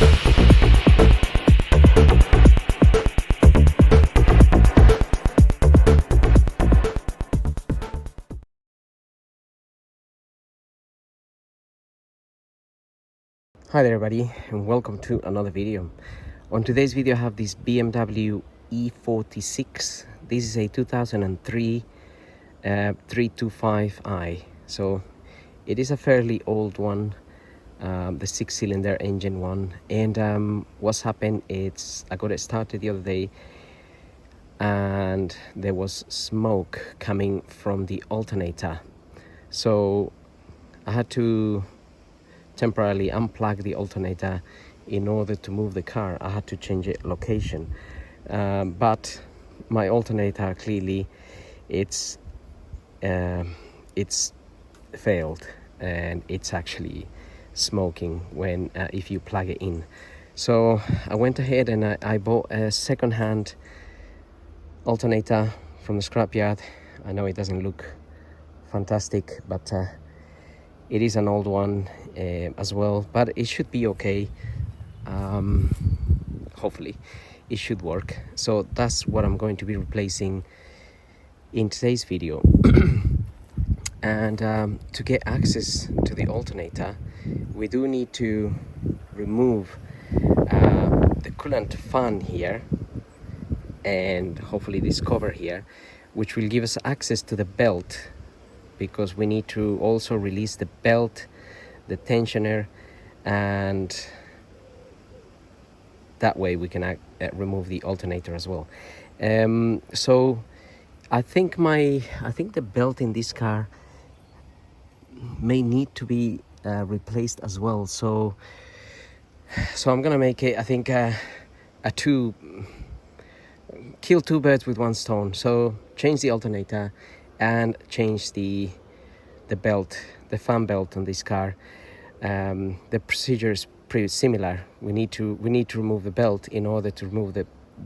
Hi there everybody, and welcome to another video. On today's video I have this BMW e46. This is a 2003 325i, so it is a fairly old one, the 6-cylinder engine one. And what's happened, I got it started the other day and there was smoke coming from the alternator, so I had to temporarily unplug the alternator in order to move the car. I had to change it location, but my alternator clearly it's failed, and it's actually smoking when if you plug it in. So I went ahead and I bought a second-hand alternator from the scrapyard. I know it doesn't look fantastic, but it is an old one as well, but it should be okay. Hopefully it should work. So that's what I'm going to be replacing in today's video. And to get access to the alternator, we do need to remove the coolant fan here, and hopefully this cover here, which will give us access to the belt, because we need to also release the belt, the tensioner, and that way we can remove the alternator as well. So I think the belt in this car may need to be replaced as well. So I'm gonna make it, I think, kill two birds with one stone. So change the alternator and change the belt, the fan belt on this car. The procedure is pretty similar. We need to remove the belt in order to remove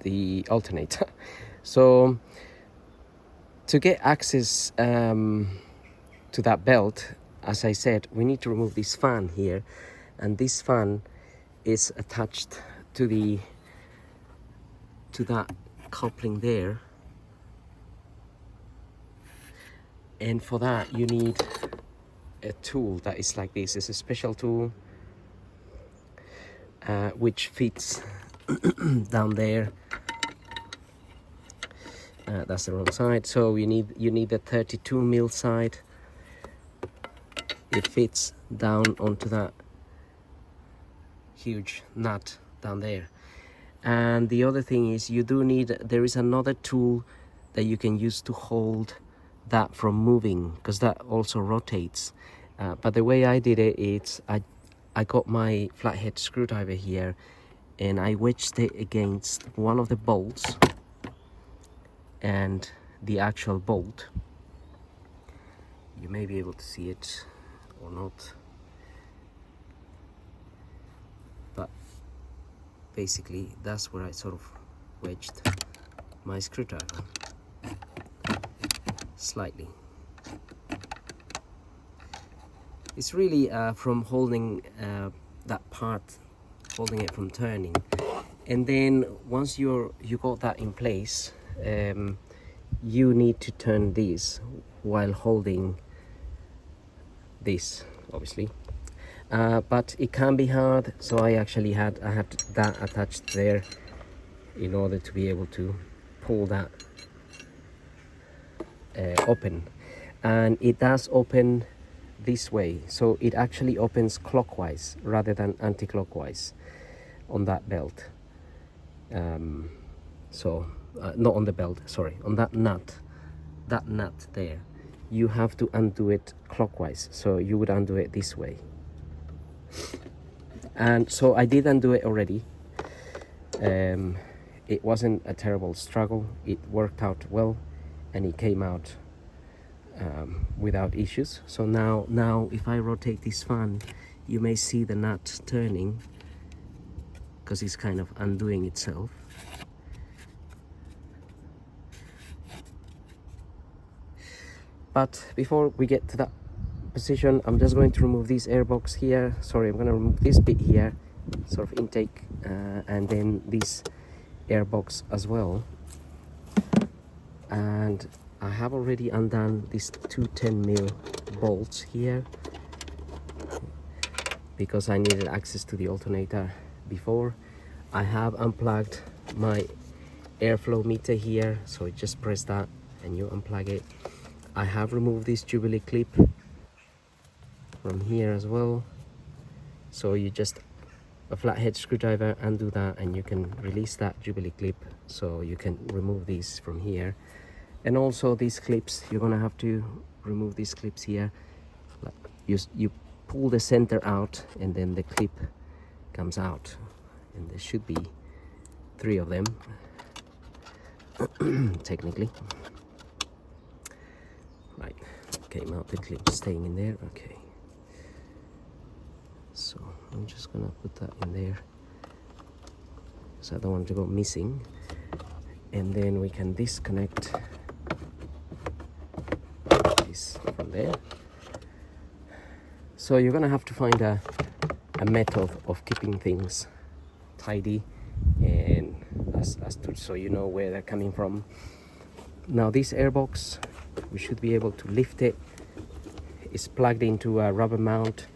the alternator. So to get access to that belt, as I said, we need to remove this fan here, and this fan is attached to that coupling there. And for that you need a tool that is like this. It's a special tool which fits down there. That's the wrong side, so you need the 32mm side. It fits down onto that huge nut down there. And the other thing is, there is another tool that you can use to hold that from moving, because that also rotates. But the way I did it, I got my flathead screwdriver here and I wedged it against one of the bolts and the actual bolt. You may be able to see it or not, but basically that's where I sort of wedged my screwdriver slightly. It's really from holding that part, holding it from turning. And then once you got that in place, you need to turn this while holding this, obviously. But it can be hard, so I had that attached there in order to be able to pull that open. And it does open this way, so it actually opens clockwise rather than anti-clockwise on that belt. Not on the belt, sorry, on that nut there. You have to undo it clockwise, so you would undo it this way. And so I did undo it already. It wasn't a terrible struggle. It worked out well and it came out without issues. So now if I rotate this fan, you may see the nut turning because it's kind of undoing itself. But before we get to that position, I'm just going to remove this airbox here. Sorry, I'm going to remove this bit here sort of intake, and then this air box as well. And I have already undone these two 10mm bolts here because I needed access to the alternator before. I have unplugged my airflow meter here, so you just press that and you unplug it. I have removed this Jubilee clip from here as well, so you just a flathead screwdriver, undo that, and you can release that Jubilee clip, so you can remove these from here. And also these clips, you're gonna have to remove these clips here. You pull the center out and then the clip comes out, and there should be 3 of them technically. Right, came out, the clip staying in there. Okay, so I'm just gonna put that in there so I don't want to go missing. And then we can disconnect this from there. So you're gonna have to find a method of keeping things tidy and as to, so you know where they're coming from. Now this airbox, we should be able to lift it. It's plugged into a rubber mount,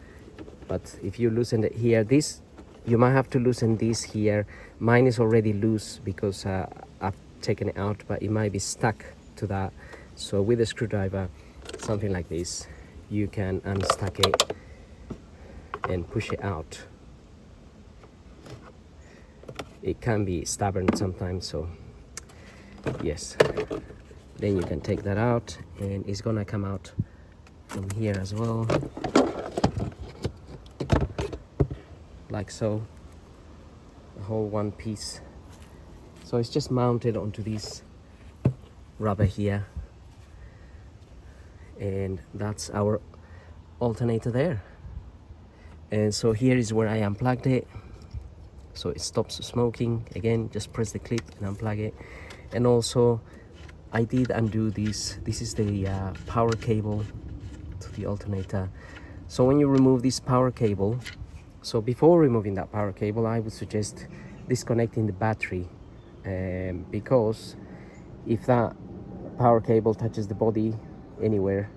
but if you loosen it here, this you might have to loosen this here. Mine is already loose because I've taken it out, but it might be stuck to that. So with a screwdriver, something like this, you can unstuck it and push it out. It can be stubborn sometimes, so yes. Then you can take that out, and it's gonna come out from here as well, like so, the whole one piece. So it's just mounted onto this rubber here, and that's our alternator there. And so here is where I unplugged it, so it stops smoking. Again, just press the clip and unplug it. And also I did undo this. This is the power cable to the alternator. So when you remove this power cable, so before removing that power cable, I would suggest disconnecting the battery, because if that power cable touches the body anywhere,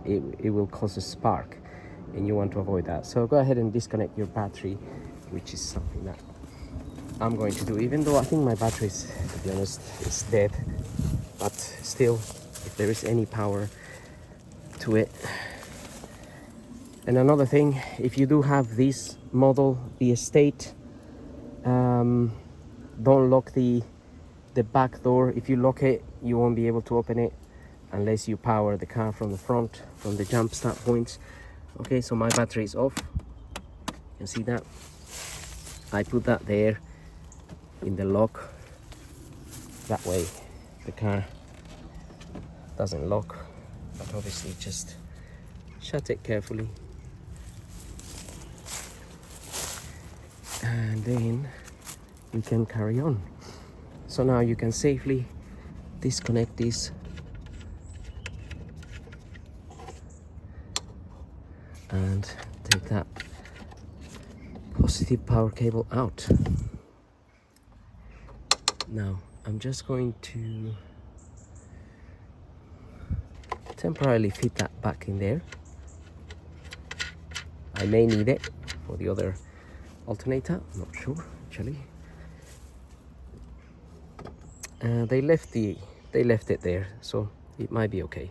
it will cause a spark, and you want to avoid that. So go ahead and disconnect your battery, which is something that I'm going to do, even though I think my battery is, to be honest, is dead. But still, if there is any power to it. And another thing, if you do have this model, the Estate, don't lock the back door. If you lock it, you won't be able to open it unless you power the car from the front, from the jump start points. Okay, so my battery is off. You can see that. I put that there in the lock. That way the car doesn't lock, but obviously just shut it carefully. And then we can carry on. So now you can safely disconnect this and take that positive power cable out. Now I'm just going to temporarily fit that back in there. I may need it for the other alternator, I'm not sure actually. They left it there, so it might be okay.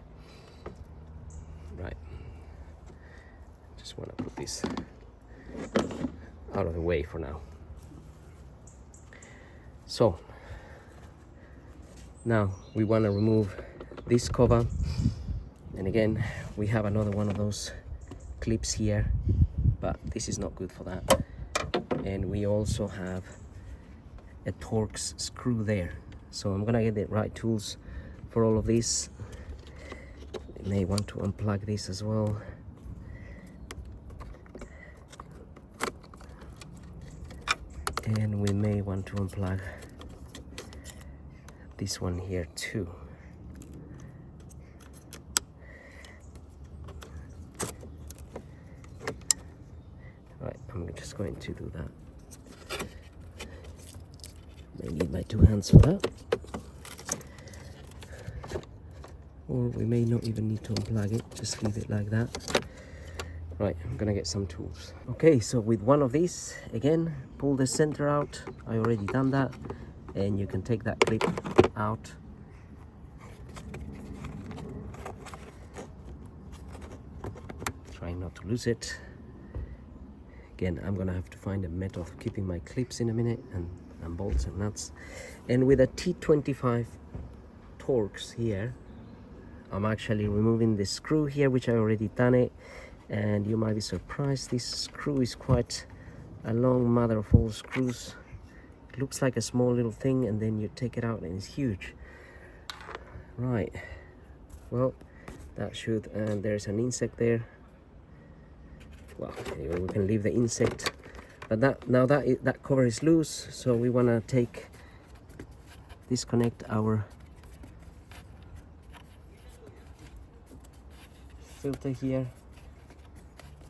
Right, just want to put this out of the way for now. So now we want to remove this cover, and again we have another one of those clips here, but this is not good for that. And we also have a Torx screw there, so I'm gonna get the right tools for all of this. You may want to unplug this as well. And we may want to unplug this one here too. Right, I'm just going to do that. I need my 2 hands for that. Or we may not even need to unplug it, just leave it like that. Right, I'm gonna get some tools. Okay, so with one of these, again, pull the center out. I already done that. And you can take that clip out. Trying not to lose it. Again, I'm gonna have to find a method of keeping my clips in a minute, and bolts and nuts. And with a T25 Torx here, I'm actually removing the screw here, which I already done it. And you might be surprised, this screw is quite a long mother of all screws. It looks like a small little thing, and then you take it out and it's huge. Right, well, that should, and there's an insect there. Well, anyway, we can leave the insect, but that cover is loose, so we want to disconnect our filter here.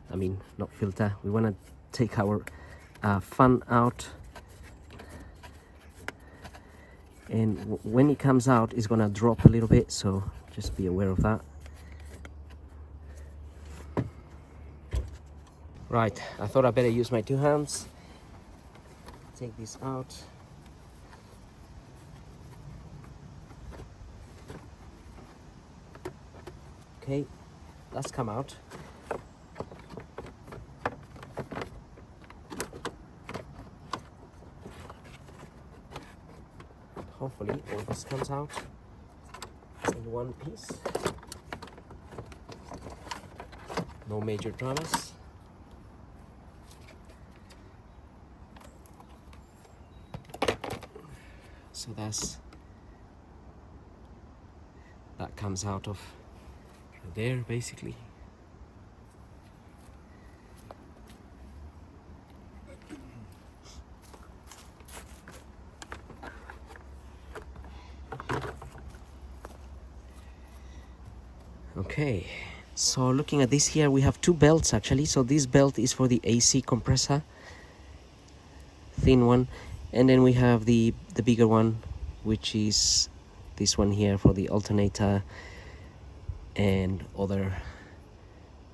I mean, not filter, we want to take our fan out, and when it comes out it's gonna drop a little bit, so just be aware of that. Right, I thought I better use my 2 hands. Take this out. Okay, that's come out. Hopefully all this comes out in one piece. No major dramas. So that comes out of there basically. Okay, so looking at this here, we have 2 belts actually. So this belt is for the AC compressor, thin one, and then we have the bigger one, which is this one here for the alternator and other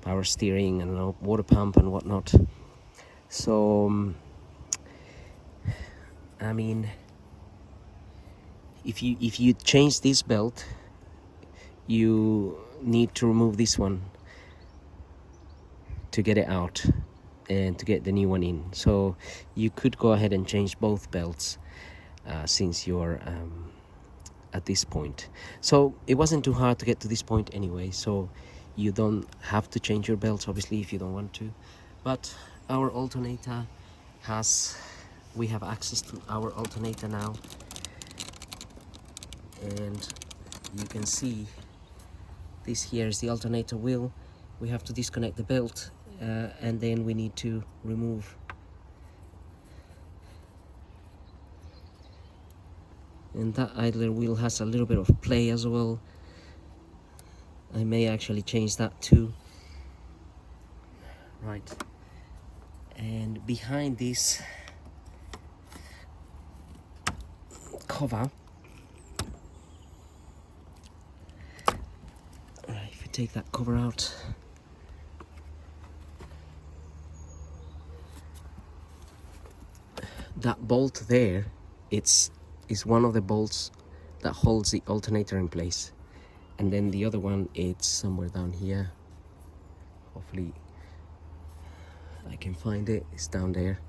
power steering and water pump and whatnot. So I mean, if you change this belt, you need to remove this one to get it out and to get the new one in. So you could go ahead and change both belts since you're at this point. So it wasn't too hard to get to this point anyway, so you don't have to change your belts obviously if you don't want to. But our alternator we have access to our alternator now, and you can see this here is the alternator wheel. We have to disconnect the belt and then we need to remove and that idler wheel has a little bit of play as well. I may actually change that too. Right, and behind this cover, if you take that cover out, that bolt there, is one of the bolts that holds the alternator in place, and then the other one, it's somewhere down here. Hopefully I can find it. It's down there,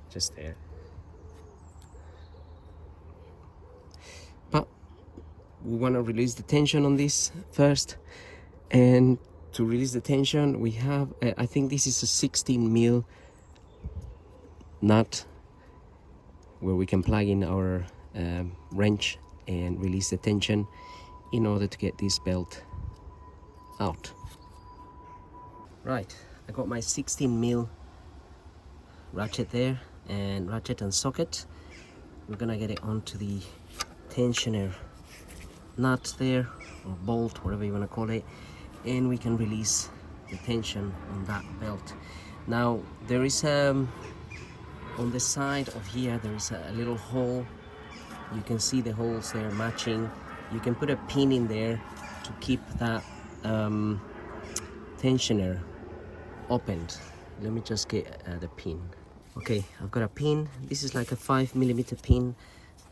just there. But we want to release the tension on this first, and to release the tension we have I think this is a 16mm nut where we can plug in our wrench and release the tension in order to get this belt out. Right, I got my 16mm ratchet there, and ratchet and socket. We're gonna get it onto the tensioner nut there, or bolt, whatever you want to call it, and we can release the tension on that belt. Now there is on the side of here there is a little hole. You can see the holes there matching. You can put a pin in there to keep that tensioner opened. Let me just get the pin. Okay, I've got a pin. This is like a 5mm pin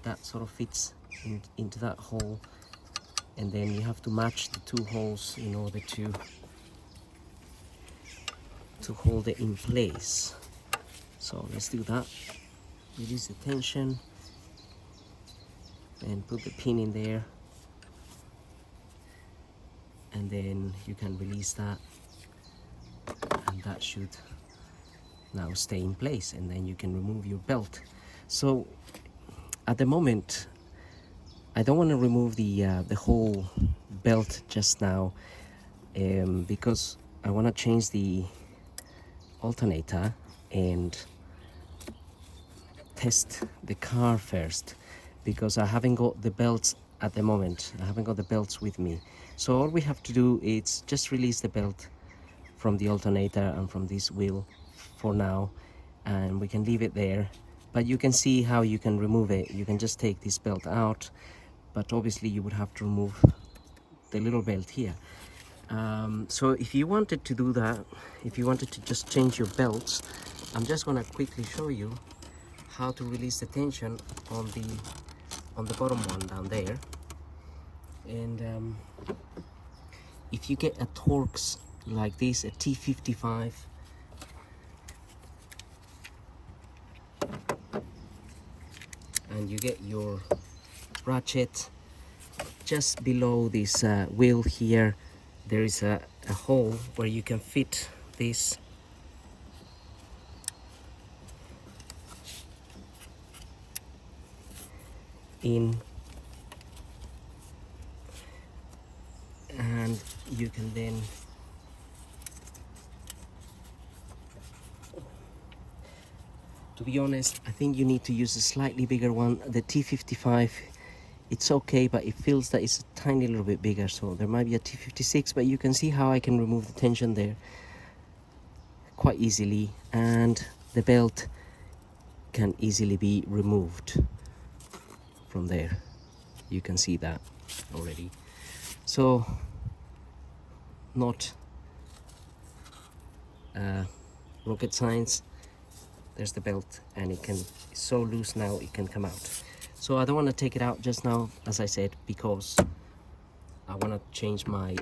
that sort of fits into that hole, and then you have to match the two holes in order to hold it in place. So let's do that. Release the tension and put the pin in there, and then you can release that, and that should now stay in place, and then you can remove your belt. So at the moment I don't want to remove the whole belt just now, because I want to change the alternator and test the car first, because I haven't got the belts at the moment. I haven't got the belts with me. So all we have to do is just release the belt from the alternator and from this wheel for now, and we can leave it there. But you can see how you can remove it. You can just take this belt out, but obviously you would have to remove the little belt here. So if you wanted to do that, if you wanted to just change your belts, I'm just going to quickly show you how to release the tension on the bottom one down there. And if you get a Torx like this, a T55, and you get your ratchet just below this wheel here, there is a hole where you can fit this in, and you can then to be honest, I think you need to use a slightly bigger one. The T55, it's okay, but it feels that it's a tiny little bit bigger, so there might be a T56, but you can see how I can remove the tension there quite easily, and the belt can easily be removed from there. You can see that already. So not rocket science. There's the belt, and it's so loose now it can come out. So I don't want to take it out just now, as I said, because I want to change my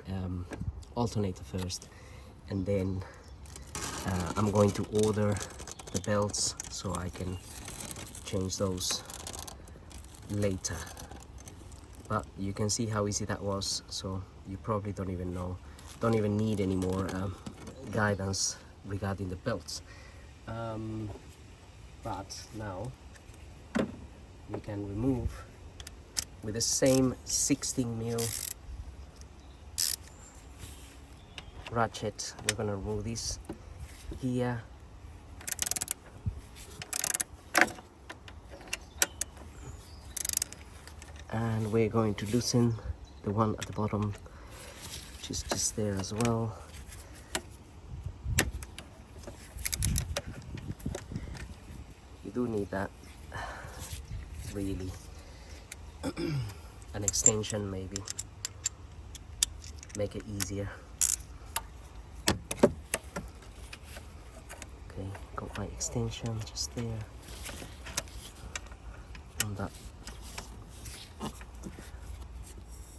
alternator first, and then I'm going to order the belts so I can change those later. But you can see how easy that was, so you probably don't even need any more guidance regarding the belts. But now we can remove with the same 16mm ratchet. We're going to remove this here, and we're going to loosen the one at the bottom, which is just there as well. You do need that, really. An extension maybe, make it easier. Okay, got my extension just there on that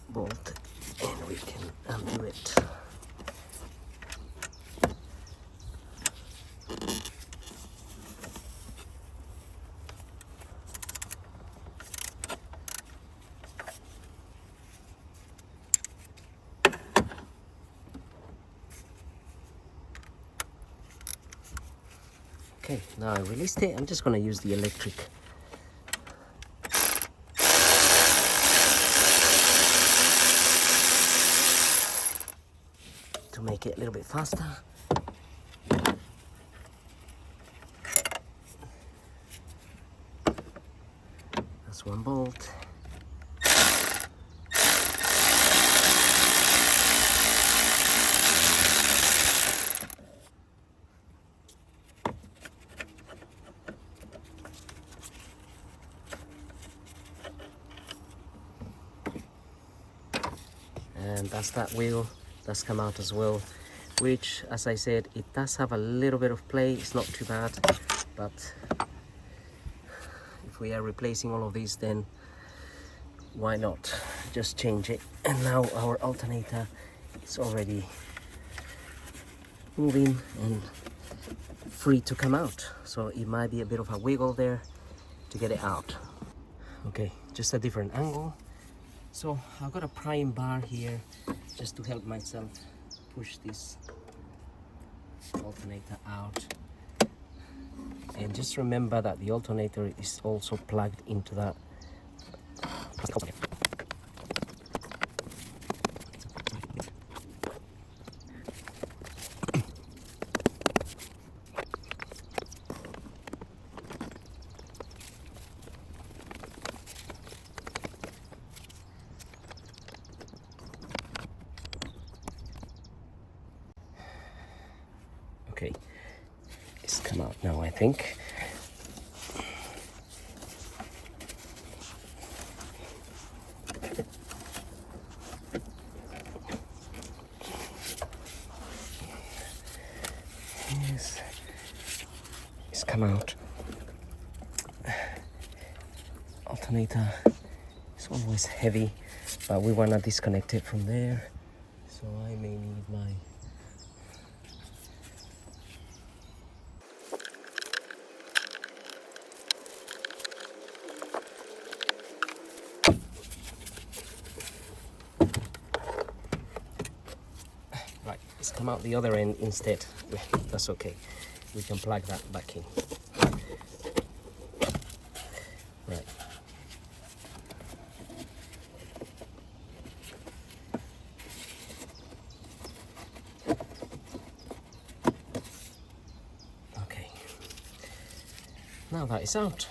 bolt, and we can undo it. Okay, now I released it. I'm just going to use the electric. To make it a little bit faster. That's one bolt. and that's that wheel that's come out as well, which, as I said, it does have a little bit of play. It's not too bad, but if we are replacing all of these, then why not just change it? And now our alternator is already moving and free to come out, so it might be a bit of a wiggle there to get it out. Okay, just a different angle. So I've got a prying bar here just to help myself push this alternator out. And just remember that the alternator is also plugged into that plastic. Okay, it's come out now, I think. Yes, it's come out. Alternator is always heavy, but we want to disconnect it from there, so I may need my right, it's come out the other end instead. That's okay, we can plug that back in. Right, okay, now that is out.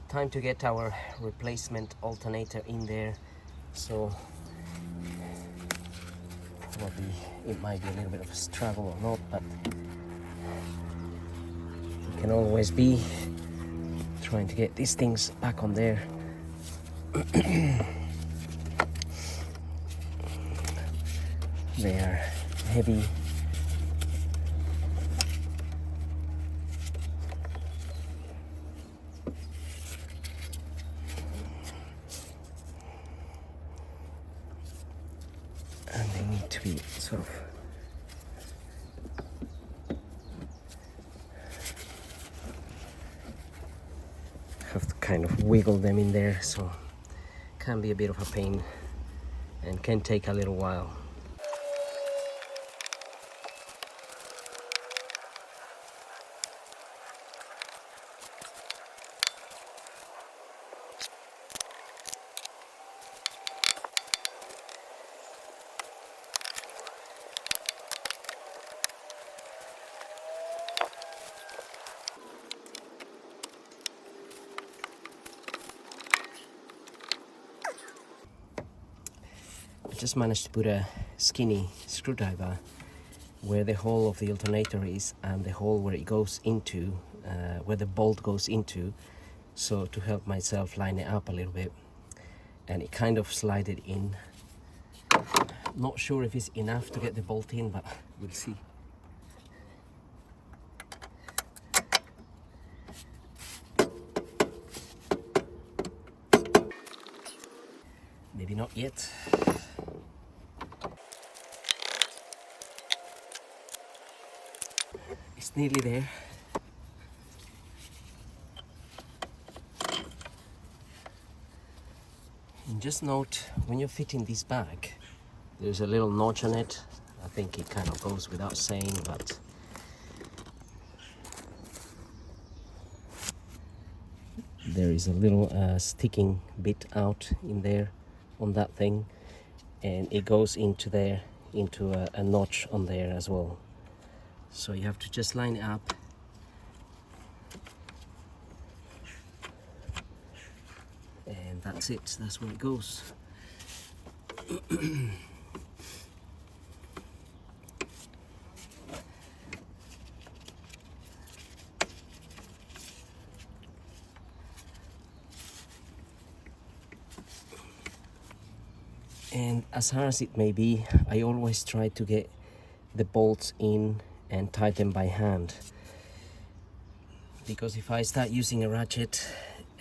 Time to get our replacement alternator in there. So probably it might be a little bit of a struggle or not, but it can always be trying to get these things back on there. They are heavy. And they need to be sort of have to kind of wiggle them in there, so can be a bit of a pain and can take a little while. Just managed to put a skinny screwdriver where the hole of the alternator is and the hole where it goes into, where the bolt goes into, so to help myself line it up a little bit, and it kind of slided in. Not sure if it's enough to get the bolt in, but we'll see. Maybe not yet. It's nearly there. And just note, when you're fitting this back, there's a little notch on it. I think it kind of goes without saying, but there is a little sticking bit out in there on that thing, and it goes into there, into a notch on there as well. So you have to just line it up. And that's it, that's where it goes. And as hard as it may be, I always try to get the bolts in and tighten by hand, because if I start using a ratchet,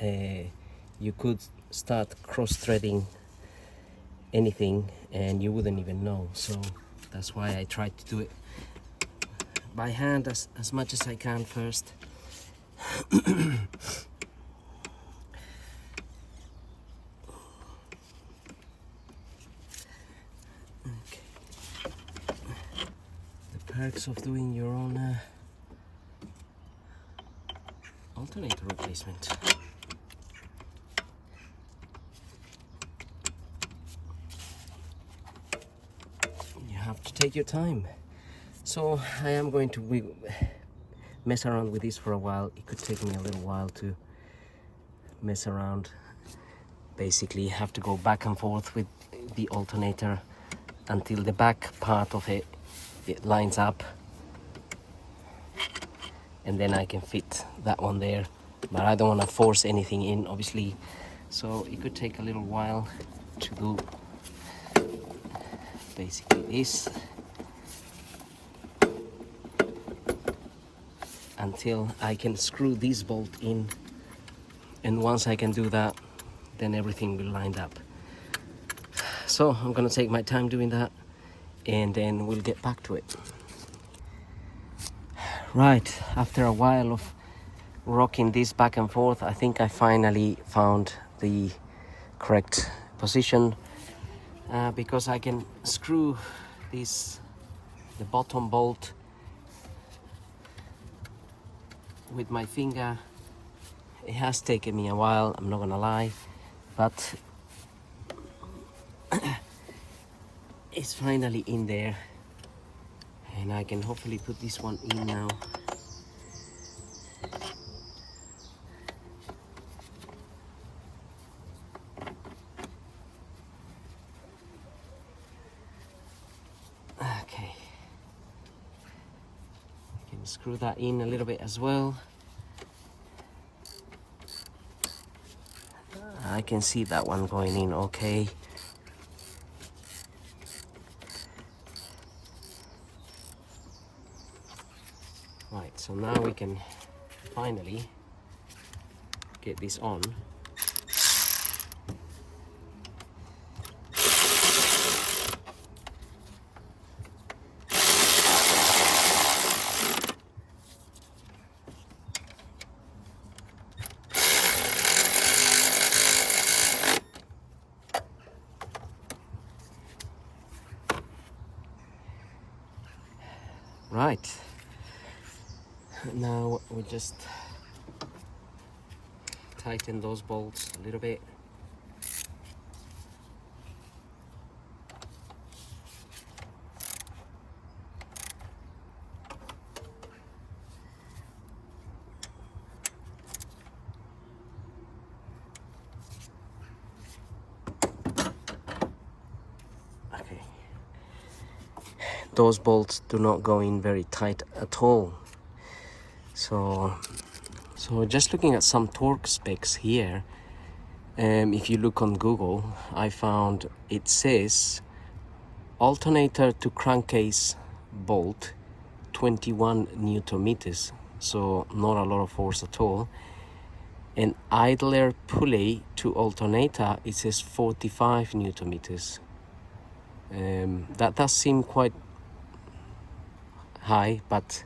you could start cross-threading anything and you wouldn't even know. So that's why I try to do it by hand as much as I can first. Okay. The perks of doing your own alternator replacement. You have to take your time. So I am going to mess around with this for a while. It could take me a little while to mess around. Basically have to go back and forth with the alternator until the back part of it lines up, and then I can fit that one there. But I don't want to force anything in, obviously, so it could take a little while to do basically this until I can screw this bolt in, and once I can do that, then everything will line up. So I'm gonna take my time doing that, and then we'll get back to it. Right, after a while of rocking this back and forth, I think I finally found the correct position, because I can screw the bottom bolt with my finger. It has taken me a while, I'm not gonna lie, but it's finally in there, and I can hopefully put this one in now. Okay, I can screw that in a little bit as well. I can see that one going in okay. Right, so now we can finally get this on. Right, now we just tighten those bolts a little bit. Okay, those bolts do not go in very tight at all. So just looking at some torque specs here, if you look on Google, I found it says alternator to crankcase bolt 21 Newton meters, so not a lot of force at all. And idler pulley to alternator, it says 45 Newton meters. That does seem quite high, but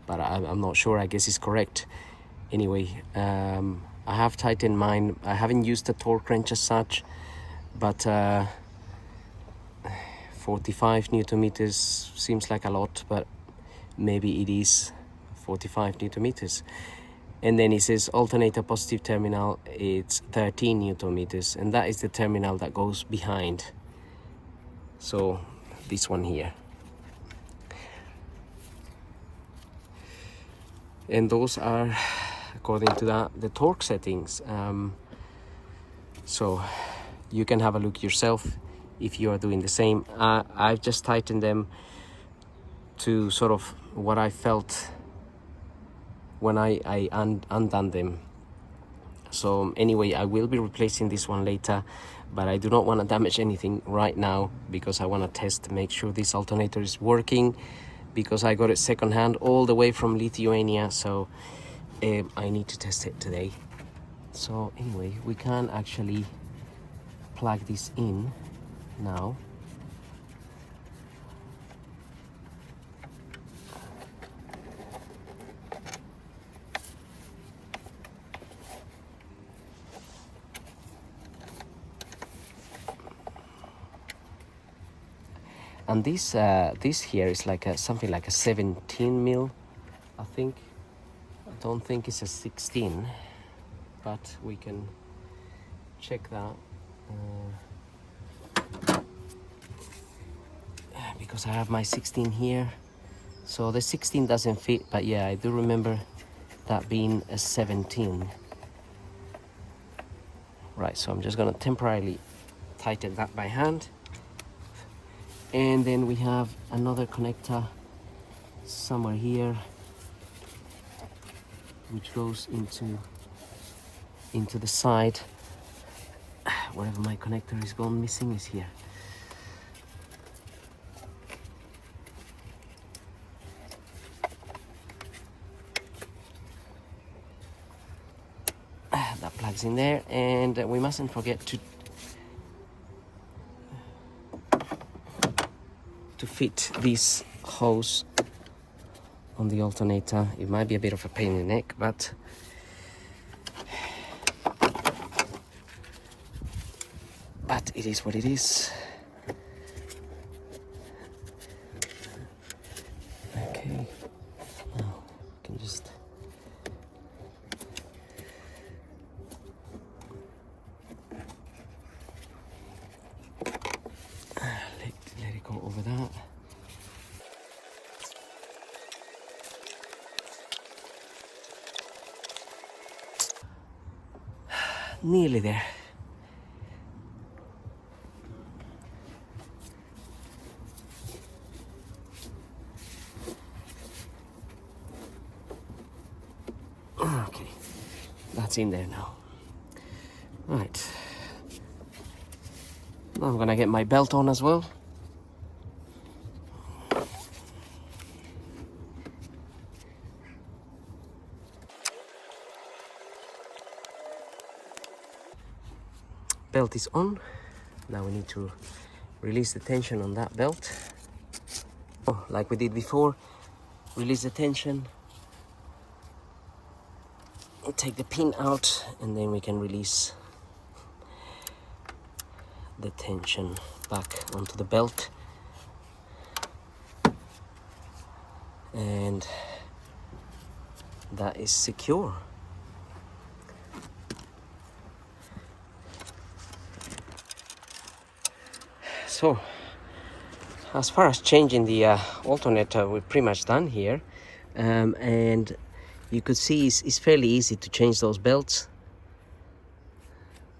I'm not sure. I guess it's correct. Anyway, I have tightened mine. I haven't used the torque wrench as such, but 45 Newton meters seems like a lot, but maybe it is 45 Newton meters. And then it says alternator positive terminal, it's 13 Newton meters, and that is the terminal that goes behind. So this one here. And those are, according to that, the torque settings. So you can have a look yourself if you are doing the same. I've just tightened them to sort of what I felt when I undone them. So anyway, I will be replacing this one later, but I do not want to damage anything right now because I want to test to make sure this alternator is working, because I got it secondhand all the way from Lithuania, so I need to test it today. So anyway, we can actually plug this in now. And this here is like something like a 17 mil, I think. I don't think it's a 16, but we can check that. Because I have my 16 here, so the 16 doesn't fit, but yeah, I do remember that being a 17. Right, so I'm just gonna temporarily tighten that by hand. And then we have another connector somewhere here, which goes into the side. Wherever my connector is gone missing is here. That plugs in there, and we mustn't forget to fit this hose on the alternator. It might be a bit of a pain in the neck, but it is what it is. Okay, now we can just let it go over that. Nearly there. Okay, that's in there now. Right. Now I'm gonna get my belt on as well. Belt is on. Now we need to release the tension on that belt. Oh, like we did before, release the tension, take the pin out, and then we can release the tension back onto the belt. And that is secure. So, as far as changing the alternator, we're pretty much done here. And you could see it's fairly easy to change those belts,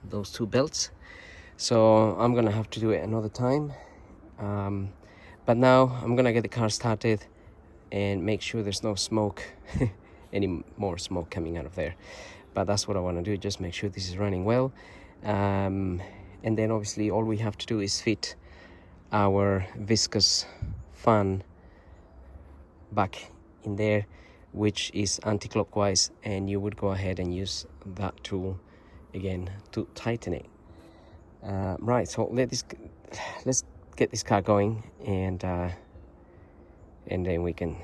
those two belts. So I'm gonna have to do it another time. But now I'm gonna get the car started and make sure there's no smoke, any more smoke coming out of there. But that's what I want to do, just make sure this is running well. And then obviously all we have to do is fit our viscous fan back in there, which is anti-clockwise, and you would go ahead and use that tool again to tighten it. Right, so let's get this car going, and then we can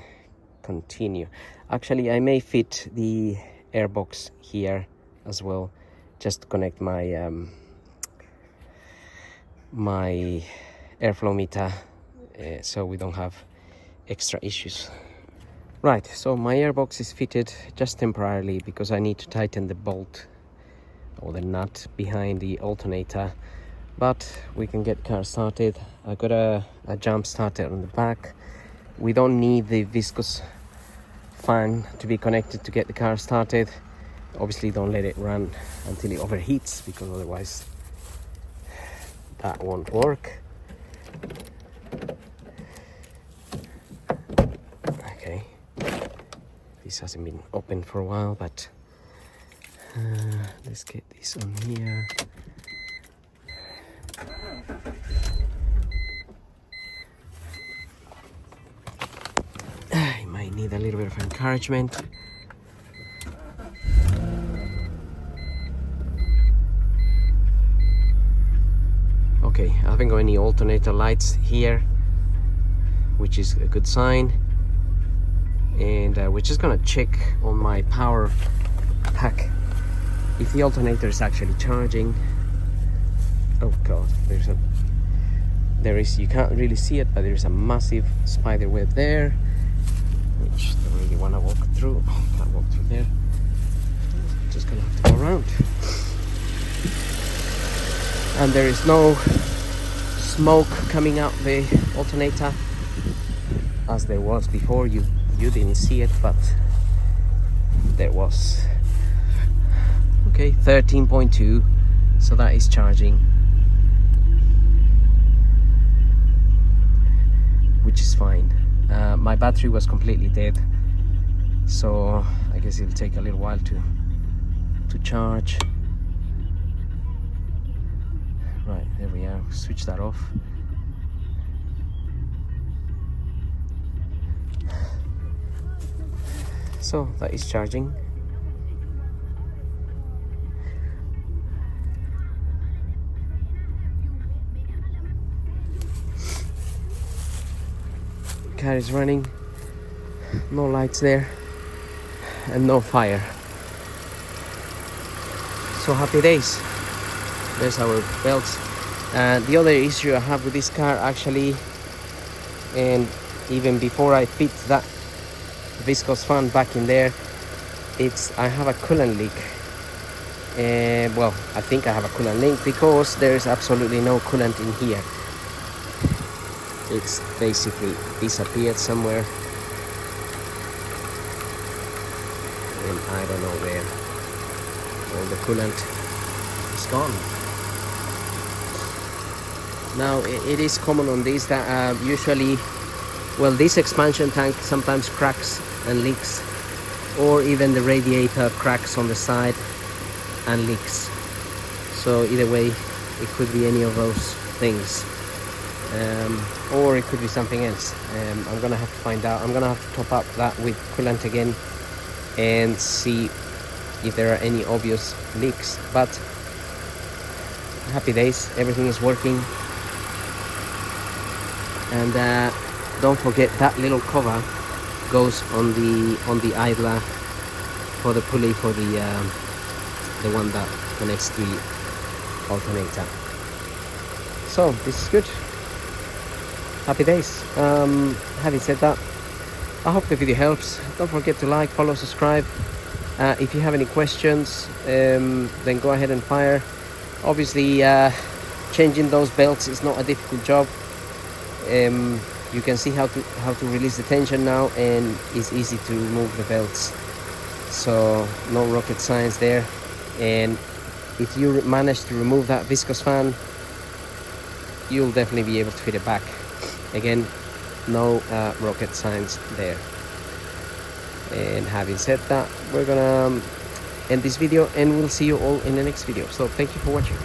continue. Actually, I may fit the airbox here as well, just to connect my my airflow meter, so we don't have extra issues. Right, so my airbox is fitted just temporarily because I need to tighten the bolt or the nut behind the alternator, but we can get car started. I got a jump starter on the back. We don't need the viscous fan to be connected to get the car started. Obviously don't let it run until it overheats, because otherwise that won't work. Okay, this hasn't been open for a while, but let's get this on here. need a little bit of encouragement. Okay, I haven't got any alternator lights here, which is a good sign. And we're just gonna check on my power pack if the alternator is actually charging. Oh god, you can't really see it, but there's a massive spider web there, which I don't really want to walk through. Oh, can't walk through there. Just gonna have to go around. And there is no smoke coming out the alternator as there was before. You didn't see it, but there was. Okay, 13.2, so that is charging, which is fine. My battery was completely dead, so I guess it'll take a little while to charge. Right, there we are. Switch that off. So that is charging. Car is running, no lights there, and no fire. So happy days. There's our belts. And the other issue I have with this car actually, and even before I fit that viscous fan back in there, I have a coolant leak. Well, I think I have a coolant leak because there's absolutely no coolant in here. It's basically disappeared somewhere, and I don't know where. All the coolant is gone. Now it is common on these that usually, well, this expansion tank sometimes cracks and leaks, or even the radiator cracks on the side and leaks. So either way, it could be any of those things. Or it could be something else. I'm gonna have to find out. I'm gonna have to top up that with coolant again and see if there are any obvious leaks. But happy days, everything is working. And don't forget that little cover goes on the idler for the pulley for the one that connects to the alternator. So this is good. Happy days. Having said that, I hope the video helps. Don't forget to like, follow, subscribe. If you have any questions, then go ahead and fire. Obviously, changing those belts is not a difficult job. You can see how to release the tension now, and it's easy to remove the belts. So no rocket science there. And if you manage to remove that viscous fan, you'll definitely be able to fit it back. Again, no rocket science there. And having said that, we're gonna end this video, and we'll see you all in the next video. So thank you for watching.